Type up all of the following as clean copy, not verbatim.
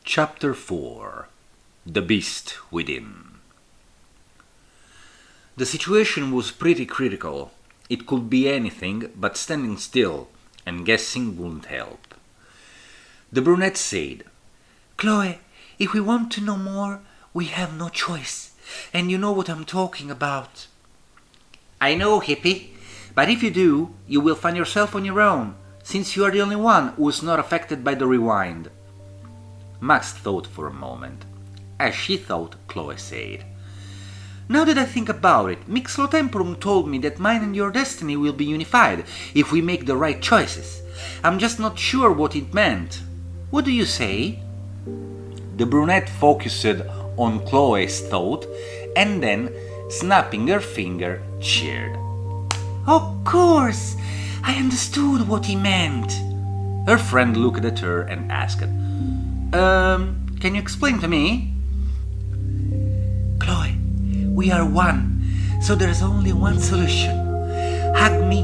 Chapter 4 The Beast Within. The situation was pretty critical. It could be anything, but standing still and guessing wouldn't help. The brunette said, "Chloe, if we want to know more, we have no choice. And you know what I'm talking about." "I know, Hippie, but if you do, you will find yourself on your own, since you are the only one who is not affected by the rewind." Max thought for a moment. As she thought, Chloe said, "Now that I think about it, Mixlo Temporum told me that mine and your destiny will be unified if we make the right choices. I'm just not sure what it meant. What do you say?" The brunette focused on Chloe's thought and then, snapping her finger, cheered. "Of course! I understood what he meant." Her friend looked at her and asked, Can you explain to me?" "Chloe, we are one, so there's only one solution. Hug me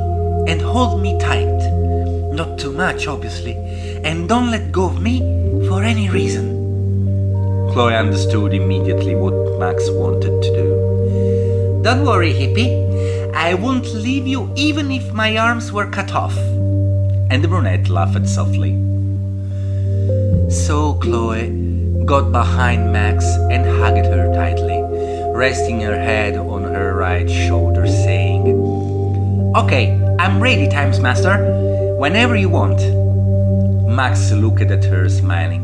and hold me tight. Not too much, obviously, and don't let go of me for any reason." Chloe understood immediately what Max wanted to do. "Don't worry, Hippie. I won't leave you even if my arms were cut off." And the brunette laughed softly. So Chloe got behind Max and hugged her tightly, resting her head on her right shoulder, saying, "Okay, I'm ready, Times Master. Whenever you want." Max looked at her, smiling.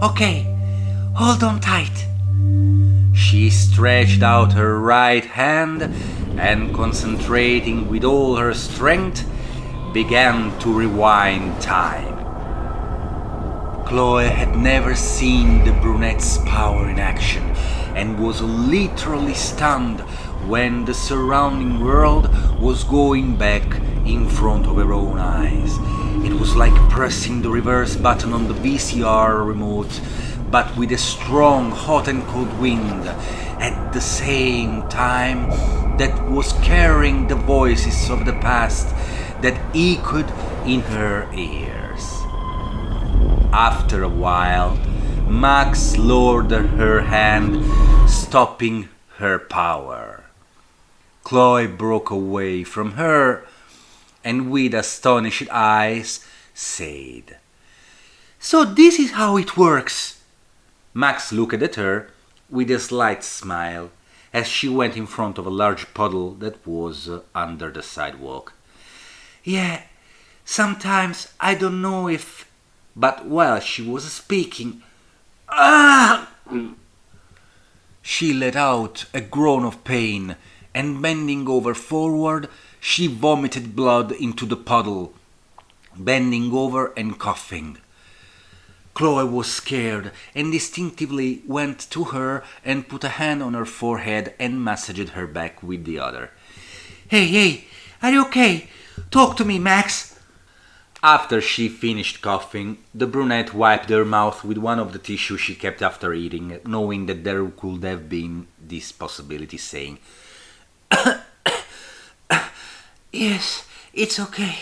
"Okay, hold on tight." She stretched out her right hand and, concentrating with all her strength, began to rewind time. Chloe had never seen the brunette's power in action and was literally stunned when the surrounding world was going back in front of her own eyes. It was like pressing the reverse button on the VCR remote, but with a strong hot and cold wind at the same time that was carrying the voices of the past that echoed in her ears. After a while, Max lowered her hand, stopping her power. Chloe broke away from her and with astonished eyes said, "So this is how it works." Max looked at her with a slight smile as she went in front of a large puddle that was under the sidewalk. "Yeah, sometimes I don't know if..." But while she was speaking, she let out a groan of pain, and bending over forward, she vomited blood into the puddle, bending over and coughing. Chloe was scared and instinctively went to her and put a hand on her forehead and massaged her back with the other. Hey, are you okay? Talk to me, Max." After she finished coughing, the brunette wiped her mouth with one of the tissues she kept after eating, knowing that there could have been this possibility, saying, "Yes, it's okay.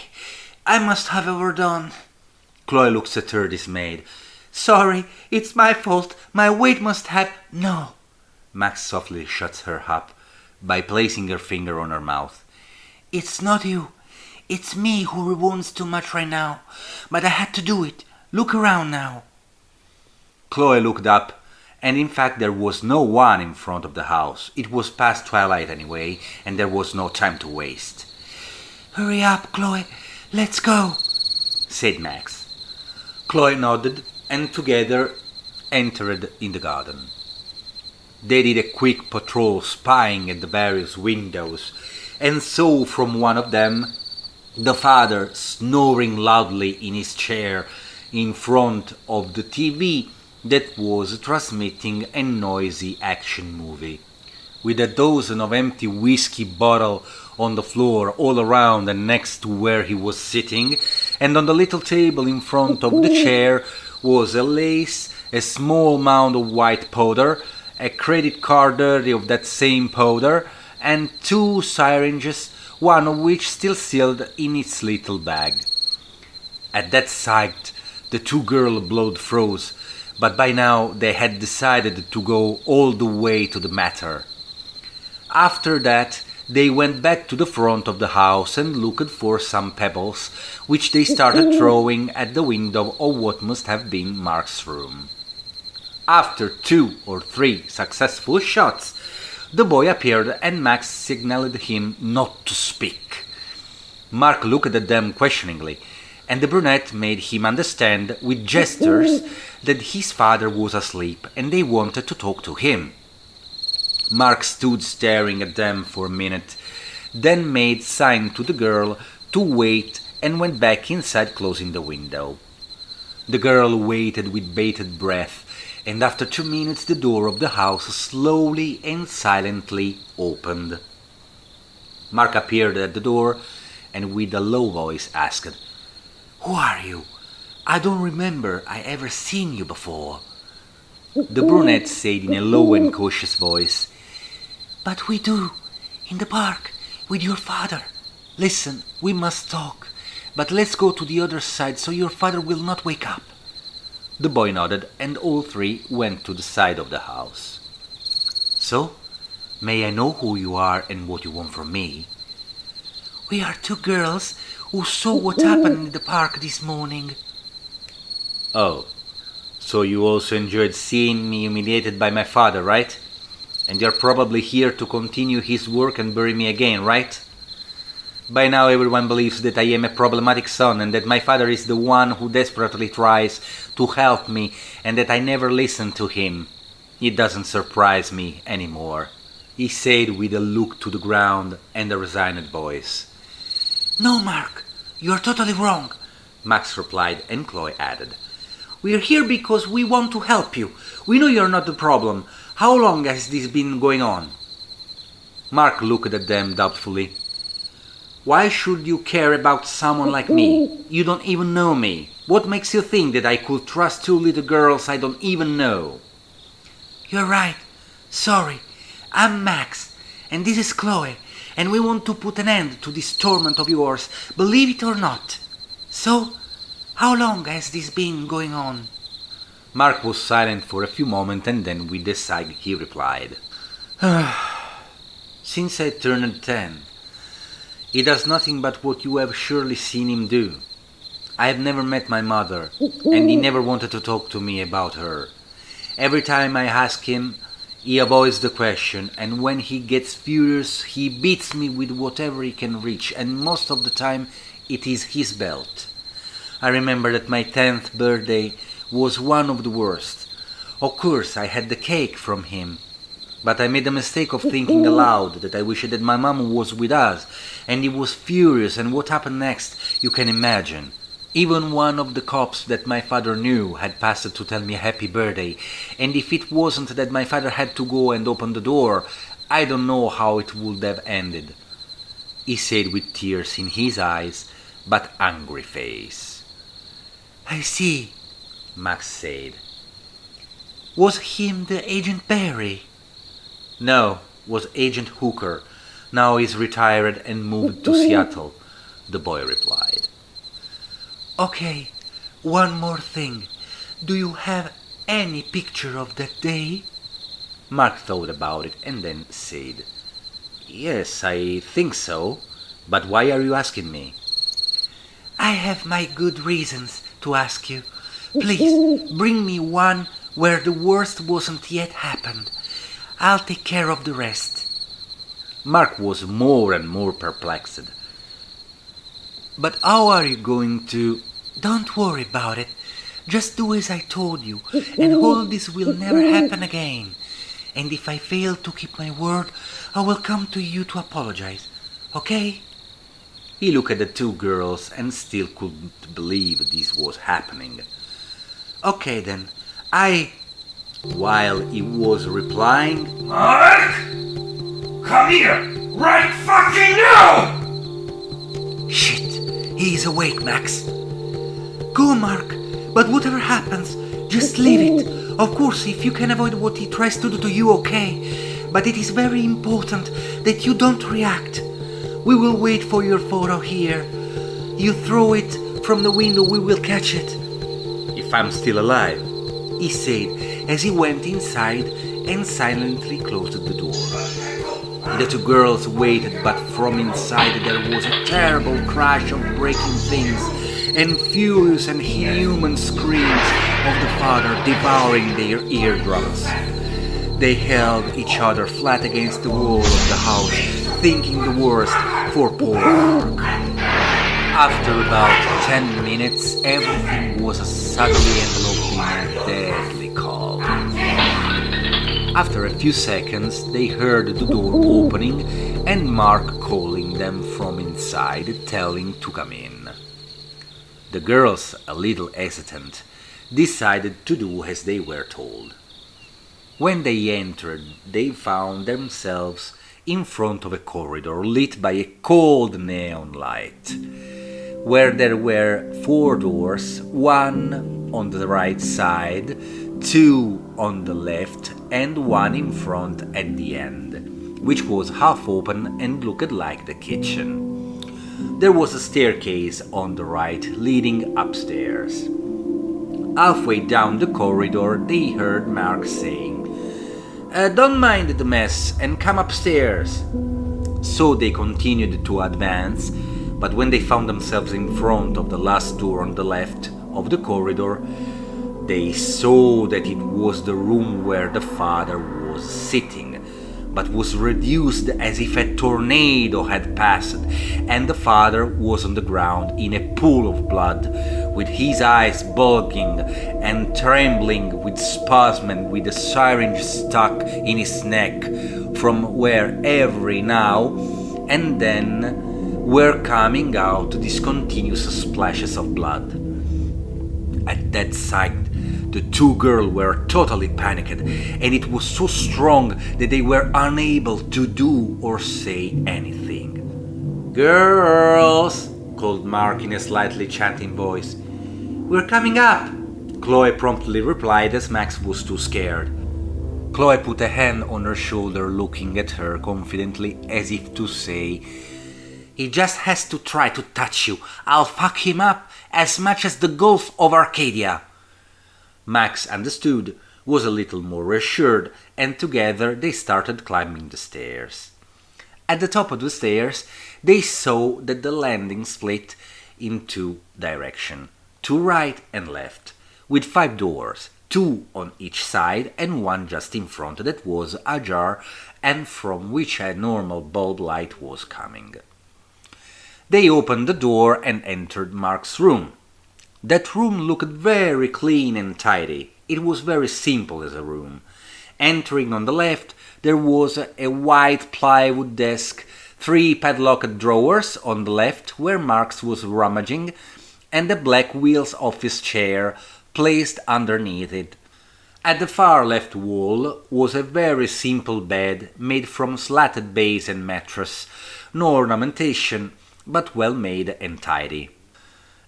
I must have overdone." Chloe looks at her dismayed. "Sorry, it's my fault. My weight must have..." "No." Max softly shuts her up by placing her finger on her mouth. "It's not you. It's me who rewounds too much right now. But I had to do it. Look around now." Chloe looked up, and in fact there was no one in front of the house. It was past twilight anyway, and there was no time to waste. "Hurry up, Chloe. Let's go," said Max. Chloe nodded, and together entered in the garden. They did a quick patrol, spying at the various windows, and saw from one of them the father snoring loudly in his chair in front of the TV that was transmitting a noisy action movie. With a dozen of empty whiskey bottles on the floor all around and next to where he was sitting, and on the little table in front of the chair was a lace, a small mound of white powder, a credit card dirty of that same powder, and 2 syringes, one of which still sealed in its little bag. At that sight, the 2 girls' blood froze, but by now they had decided to go all the way to the matter. After that, they went back to the front of the house and looked for some pebbles, which they started throwing at the window of what must have been Mark's room. After 2 or 3 successful shots, the boy appeared and Max signaled him not to speak. Mark looked at them questioningly, and the brunette made him understand with gestures that his father was asleep and they wanted to talk to him. Mark stood staring at them for a minute, then made sign to the girl to wait and went back inside, closing the window. The girl waited with bated breath, and after 2 minutes the door of the house slowly and silently opened. Mark appeared at the door and with a low voice asked, "Who are you? I don't remember I ever seen you before." The brunette said in a low and cautious voice, "But we do, in the park, with your father. Listen, we must talk, but let's go to the other side so your father will not wake up." The boy nodded, and all 3 went to the side of the house. "So, may I know who you are and what you want from me?" "We are 2 girls who saw what happened in the park this morning." "Oh, so you also enjoyed seeing me humiliated by my father, right? And you're probably here to continue his work and bury me again, right? By now everyone believes that I am a problematic son and that my father is the one who desperately tries to help me and that I never listen to him. It doesn't surprise me anymore," he said with a look to the ground and a resigned voice. "No, Mark, you're totally wrong," Max replied, and Chloe added, "We're here because we want to help you. We know you're not the problem. How long has this been going on?" Mark looked at them doubtfully. "Why should you care about someone like me? You don't even know me. What makes you think that I could trust 2 little girls I don't even know?" "You're right. Sorry. I'm Max, and this is Chloe, and we want to put an end to this torment of yours, believe it or not. So, how long has this been going on?" Mark was silent for a few moments, and then with a sigh he replied, "Since I turned 10. He does nothing but what you have surely seen him do. I have never met my mother, and he never wanted to talk to me about her. Every time I ask him, he avoids the question, and when he gets furious, he beats me with whatever he can reach, and most of the time it is his belt. I remember that my 10th birthday was one of the worst. Of course, I had the cake from him, but I made the mistake of thinking aloud that I wished that my mom was with us, and he was furious, and what happened next, you can imagine. Even one of the cops that my father knew had passed to tell me a happy birthday, and if it wasn't that my father had to go and open the door, I don't know how it would have ended," he said with tears in his eyes, but angry face. "I see," Max said. "Was him the Agent Barry?" "No, was Agent Hooker. Now he's retired and moved to Seattle," the boy replied. "Okay, one more thing. Do you have any picture of that day?" Mark thought about it and then said, "Yes, I think so. But why are you asking me?" "I have my good reasons to ask you. Please, bring me one where the worst wasn't yet happened. I'll take care of the rest." Mark was more and more perplexed. "But how are you going to—" "Don't worry about it. Just do as I told you, and all this will never happen again. And if I fail to keep my word, I will come to you to apologize. Okay?" He looked at the 2 girls and still couldn't believe this was happening. "Okay then, While he was replying, Mark! Come here! Right fucking now! Shit, he is awake, Max. Go, Mark, but whatever happens, just leave it. Of course, if you can avoid what he tries to do to you, okay. But it is very important that you don't react. We will wait for your photo here. You throw it from the window, we will catch it. "If I'm still alive." he said as he went inside and silently closed the door. The two girls waited, but from inside there was a terrible crash of breaking things and furious and inhuman screams of the father devouring their eardrums. They held each other flat against the wall of the house, thinking the worst for poor Mark. After about 10 minutes, everything was suddenly enveloped in a deadly calm. After a few seconds, they heard the door opening and Mark calling them from inside, telling to come in. The girls, a little hesitant, decided to do as they were told. When they entered, they found themselves in front of a corridor lit by a cold neon light, where there were 4 doors, one on the right side, 2 on the left, and one in front at the end, which was half open and looked like the kitchen. There was a staircase on the right leading upstairs. Halfway down the corridor, they heard Mark saying, "Don't mind the mess and come upstairs." So they continued to advance, but when they found themselves in front of the last door on the left of the corridor, they saw that it was the room where the father was sitting, but was reduced as if a tornado had passed, and the father was on the ground in a pool of blood, with his eyes bulging and trembling with spasm and with a syringe stuck in his neck, from where every now and then were coming out discontinuous splashes of blood. At that sight, the 2 girls were totally panicked, and it was so strong that they were unable to do or say anything. "Girls!" called Mark in a slightly chanting voice. "We're coming up!" Chloe promptly replied as Max was too scared. Chloe put a hand on her shoulder, looking at her confidently as if to say, "He just has to try to touch you. I'll fuck him up as much as the Gulf of Arcadia." Max understood, was a little more reassured, and together they started climbing the stairs. At the top of the stairs, they saw that the landing split in 2 directions, to right and left, with 5 doors, 2 on each side and one just in front that was ajar and from which a normal bulb light was coming. They opened the door and entered Mark's room. That room looked very clean and tidy. It was very simple as a room. Entering on the left, there was a white plywood desk, 3 padlocked drawers on the left where Marx was rummaging, and a black wheels office chair placed underneath it. At the far left wall was a very simple bed made from slatted base and mattress, no ornamentation, but well made and tidy.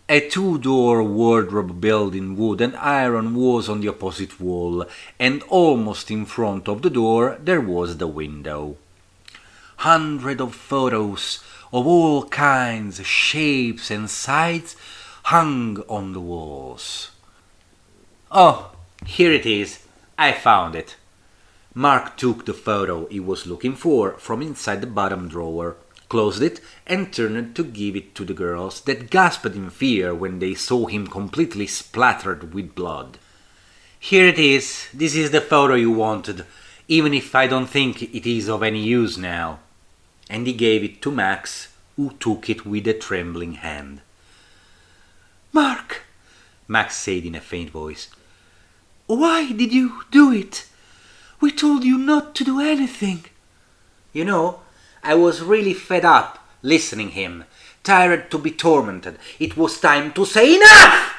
A 2-door wardrobe built in wood and iron was on the opposite wall, and almost in front of the door there was the window. Hundreds of photos of all kinds, shapes and sizes hung on the walls. "Oh, here it is. I found it." Mark took the photo he was looking for from inside the bottom drawer, closed it, and turned to give it to the girls, that gasped in fear when they saw him completely splattered with blood. "Here it is. This is the photo you wanted, even if I don't think it is of any use now." And he gave it to Max, who took it with a trembling hand. "Mark," Max said in a faint voice, "why did you do it? We told you not to do anything." "You know, I was really fed up listening him, tired to be tormented. It was time to say enough!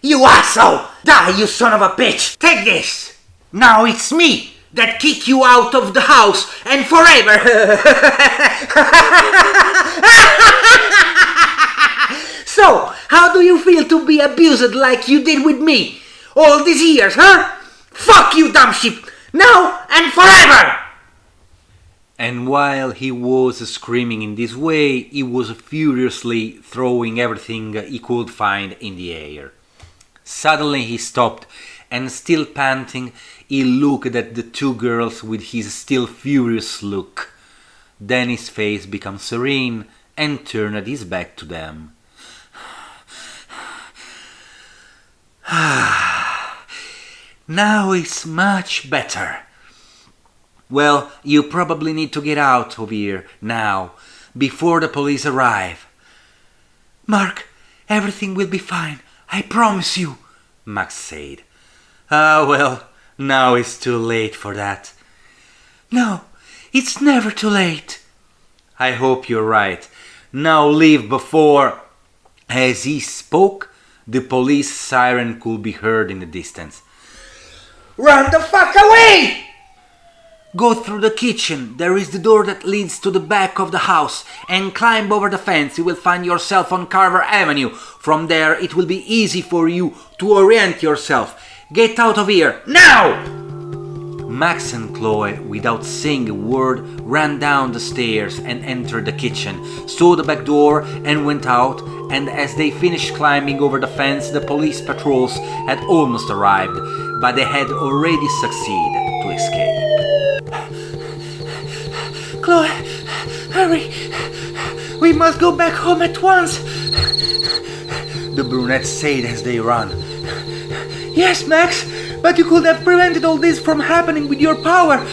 You asshole! Die, you son of a bitch! Take this! Now it's me that kick you out of the house and forever!" "So, how do you feel to be abused like you did with me all these years, huh? Fuck you, dumb shit! Now and forever!" And while he was screaming in this way, he was furiously throwing everything he could find in the air. Suddenly he stopped and still panting, he looked at the two girls with his still furious look. Then his face became serene and turned his back to them. Now it's much better. Well, you probably need to get out of here now, before the police arrive. Mark, everything will be fine. I promise you, Max said. Ah, well, now it's too late for that. No, it's never too late. I hope you're right. Now leave before... As he spoke, the police siren could be heard in the distance. Run the fuck away! Go through the kitchen. There is the door that leads to the back of the house. And climb over the fence. You will find yourself on Carver Avenue. From there, it will be easy for you to orient yourself. Get out of here, now! Max and Chloe, without saying a word, ran down the stairs and entered the kitchen, saw the back door and went out, and as they finished climbing over the fence, the police patrols had almost arrived, but they had already succeeded to escape. Chloe, hurry! We must go back home at once! The brunette said as they ran. Yes, Max, but you could have prevented all this from happening with your power.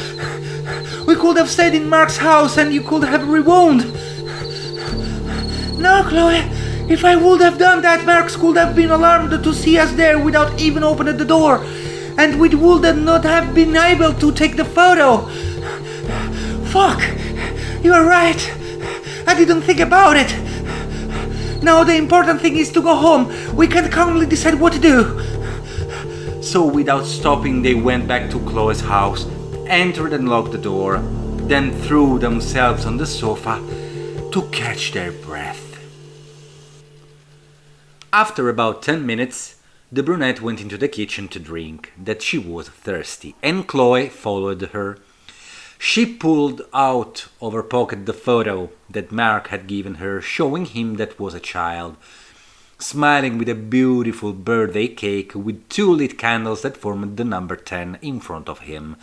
We could have stayed in Mark's house and you could have rewound. No, Chloe, if I would have done that, Mark could have been alarmed to see us there without even opening the door. And we would not have been able to take the photo. Fuck, you are right. I didn't think about it. Now the important thing is to go home. We can calmly decide what to do. So without stopping, they went back to Chloe's house, entered and locked the door, then threw themselves on the sofa to catch their breath. After about 10 minutes, the brunette went into the kitchen to drink, that she was thirsty, and Chloe followed her. She pulled out of her pocket the photo that Mark had given her, showing him that was a child, smiling with a beautiful birthday cake with 2 lit candles that formed the number 10 in front of him,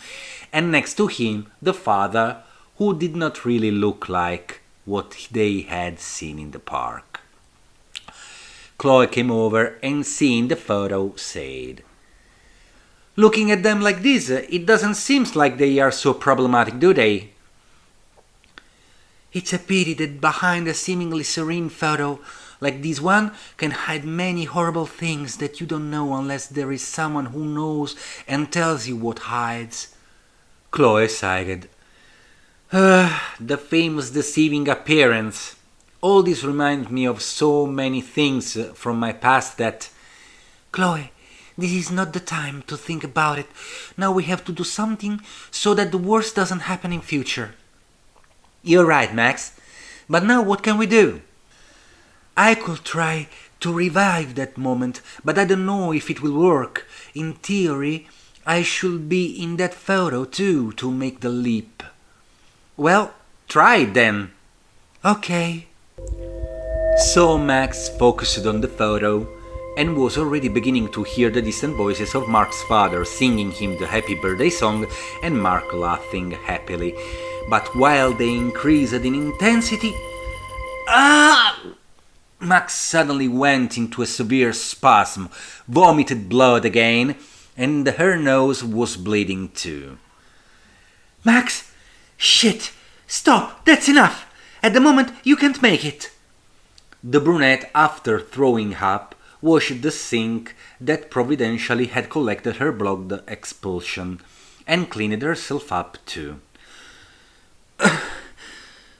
and next to him the father, who did not really look like what they had seen in the park. Chloe came over and, seeing the photo, said, "Looking at them like this, it doesn't seem like they are so problematic, do they?" It's a pity that behind a seemingly serene photo like this one can hide many horrible things that you don't know unless there is someone who knows and tells you what hides. Chloe sighed. The famous deceiving appearance. All this reminds me of so many things from my past that... Chloe, this is not the time to think about it. Now we have to do something so that the worst doesn't happen in future. You're right, Max. But now what can we do? I could try to revive that moment, but I don't know if it will work. In theory, I should be in that photo too to make the leap. Well, try it then. Okay. So Max focused on the photo and was already beginning to hear the distant voices of Mark's father singing him the happy birthday song and Mark laughing happily. But while they increased in intensity... Max suddenly went into a severe spasm, vomited blood again, and her nose was bleeding too. Max! Shit! Stop! That's enough! At the moment, you can't make it! The brunette, after throwing up, washed the sink that providentially had collected her blood expulsion, and cleaned herself up too.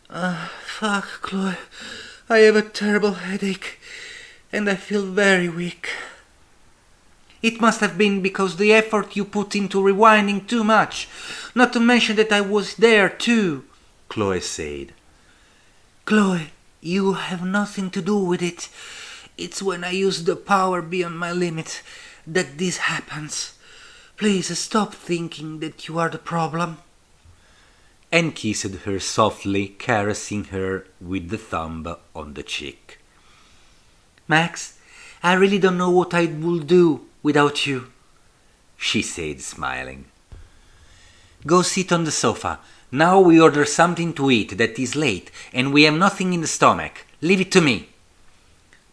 Fuck, Chloe. I have a terrible headache, and I feel very weak. It must have been because the effort you put into rewinding too much, not to mention that I was there too, Chloe said. Chloe, you have nothing to do with it. It's when I use the power beyond my limit that this happens. Please stop thinking that you are the problem. And kissed her softly, caressing her with the thumb on the cheek. Max, I really don't know what I would do without you. she said, smiling. Go sit on the sofa. Now we order something to eat that is late and we have nothing in the stomach. Leave it to me.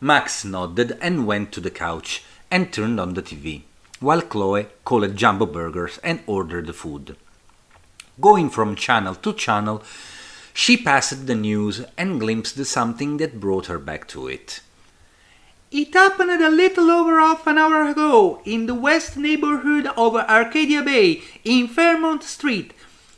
Max nodded and went to the couch and turned on the TV, while Chloe called Jumbo Burgers and ordered the food. Going from channel to channel, she passed the news and glimpsed something that brought her back to it. It happened a little over half an hour ago in the west neighborhood of Arcadia Bay in Fairmount Street.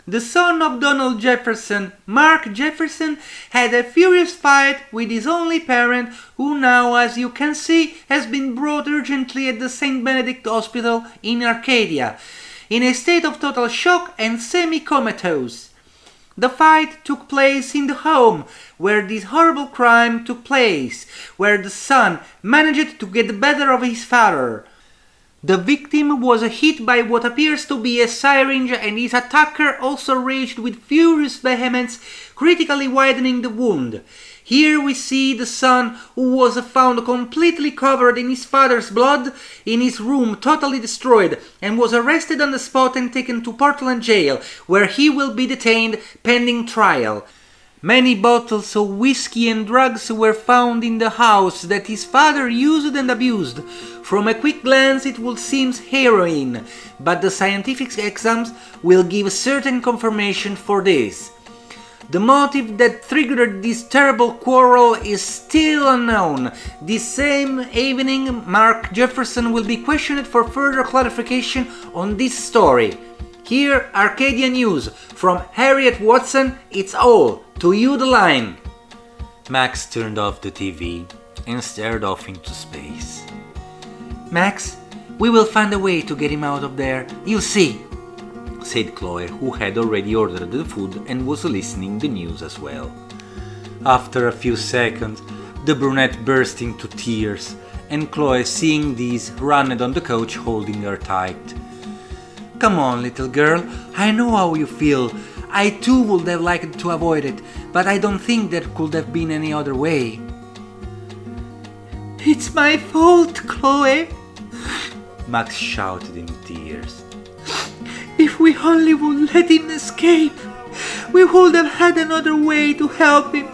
The son of Donald Jefferson, Mark Jefferson, had a furious fight with his only parent, who now, as you can see, has been brought urgently at the St. Benedict Hospital in Arcadia, in a state of total shock and semi-comatose. The fight took place in the home where this horrible crime took place, where the son managed to get the better of his father. The victim was hit by what appears to be a syringe, and his attacker also raged with furious vehemence, critically widening the wound. Here we see the son, who was found completely covered in his father's blood, in his room totally destroyed, and was arrested on the spot and taken to Portland jail, where he will be detained pending trial. Many bottles of whiskey and drugs were found in the house that his father used and abused. From a quick glance it would seem heroin, but the scientific exams will give certain confirmation for this. The motive that triggered this terrible quarrel is still unknown. This same evening, Mark Jefferson will be questioned for further clarification on this story. Here, Arcadia News. From Harriet Watson, it's all. To you the line. Max turned off the TV and stared off into space. Max, we will find a way to get him out of there. You'll see, said Chloe, who had already ordered the food and was listening the news as well. After a few seconds, the brunette burst into tears, and Chloe, seeing this, ran on the couch holding her tight. Come on, little girl, I know how you feel. I too would have liked to avoid it, but I don't think there could have been any other way. It's my fault, Chloe, Max shouted in tears. If we only would let him escape, we would have had another way to help him.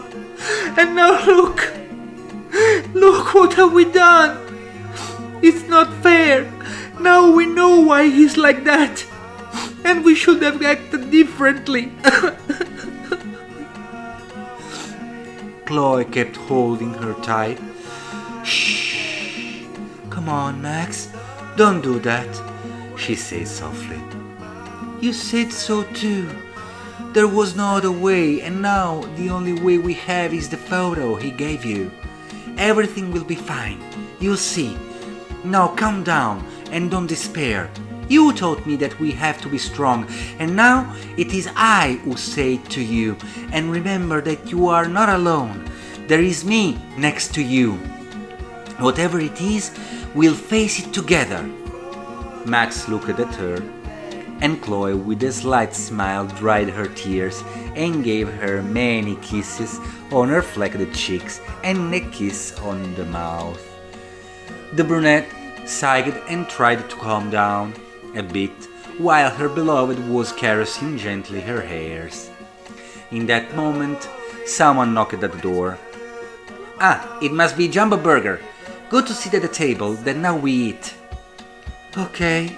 And now look what have we done? It's not fair. Now we know why he's like that. And we should have acted differently. Chloe kept holding her tight. Shh! Come on, Max. Don't do that, she said softly. You said so too. There was no other way, and now the only way we have is the photo he gave you. Everything will be fine. You'll see. Now calm down and don't despair. You taught me that we have to be strong, and now it is I who say it to you. And remember that you are not alone. There is me next to you. Whatever it is, we'll face it together. Max looked at her, and Chloe, with a slight smile, dried her tears and gave her many kisses on her flecked cheeks and a kiss on the mouth. The brunette sighed and tried to calm down a bit, while her beloved was caressing gently her hairs. In that moment, someone knocked at the door. Ah, it must be Jumbo Burger. Go to sit at the table, then now we eat. Okay,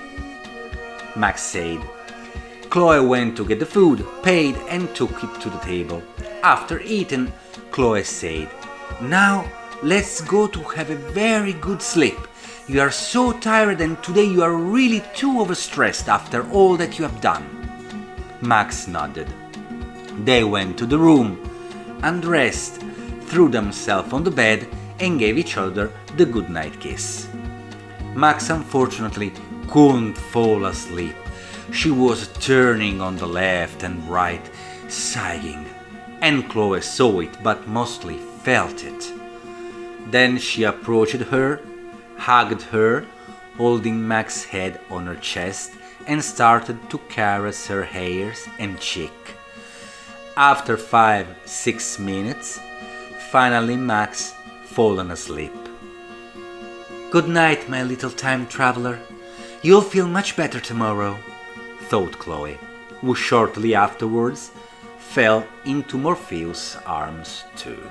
Max said. Chloe went to get the food, paid, and took it to the table. After eating, Chloe said, Now, let's go to have a very good sleep. You are so tired, and today you are really too overstressed after all that you have done. Max nodded. They went to the room, undressed, threw themselves on the bed, and gave each other the goodnight kiss. Max unfortunately couldn't fall asleep. She was turning on the left and right, sighing, and Chloe saw it but mostly felt it. Then she approached her, hugged her, holding Max's head on her chest, and started to caress her hairs and cheek. After 5-6 minutes, finally Max fallen asleep. Good night, my little time traveler. You'll feel much better tomorrow, thought Chloe, who shortly afterwards fell into Morpheus' arms too.